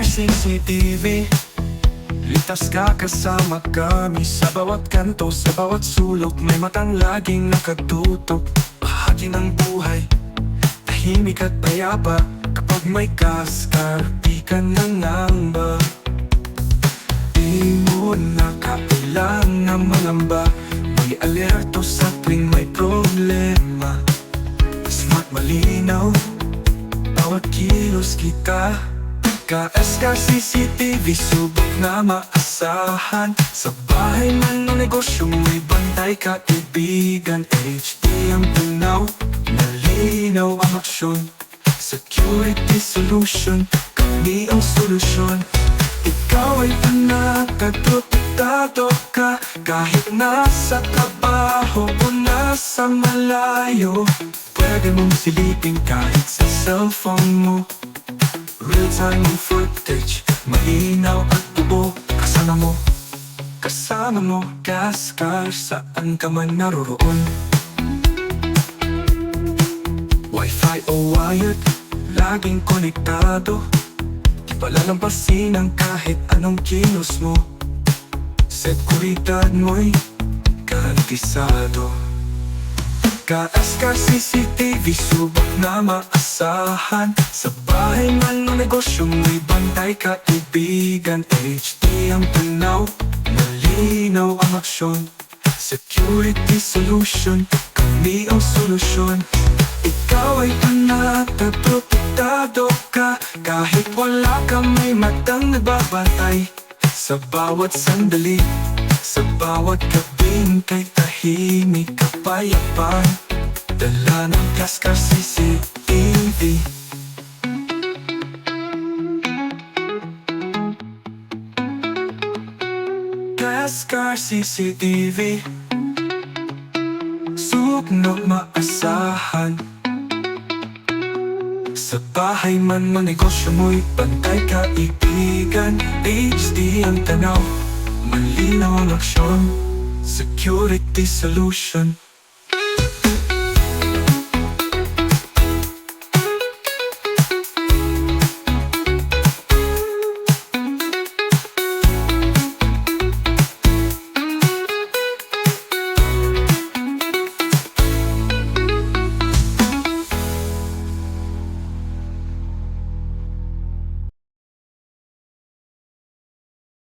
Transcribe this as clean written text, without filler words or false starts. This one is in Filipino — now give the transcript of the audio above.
KSCAR CCTV. Ligtas ka kasama kami sa bawat kanto, sa bawat sulok. May matang laging nakatutok. Bahagi ng buhay, tahimik at payapa. Kapag may KSCAR, di ka nangamba. Di mo na kailangang mangamba. May alerto sa tuwing may problema. Smart, malinaw, bawat kilos kita. KSCAR CCTV, subok na maasahan. Sa bahay man o negosyo, may bantay ka, kaibigan. HD ang tunaw, malinaw ang aksyon. Security solution, kami ang solusyon. Ikaw ay panatagprotektado ka, kahit nasa trabaho o nasa malayo. Pwede mong silipin kahit sa cellphone mo. Real-time footage, malinaw at buo. Kasama mo, KSCAR, saan ka man naroroon. Wi-Fi o wired, laging konektado. Di palalampasin ang kahit anong kilos mo. Seguridad mo'y garantisado. KSCAR CCTV, subok na maasahan. Sa bahay man o negosyo, may bantay ka, kaibigan. HD ang tunaw, malinaw ang aksyon. Security solution, kami ang solusyon. Ikaw ay panatagprotektado ka, kahit wala ka, may matang nagbabantay. Sa bawat sandali, sa bawat gabing, kay tahimik kapayapaan. Dala ng KSCAR CCTV. KSCAR CCTV, subok na maasahan. Sa bahay man manegosyo mo'y bantay ka, kaibigan. HD ang tanaw, malinaw ang aksyon. Security solution,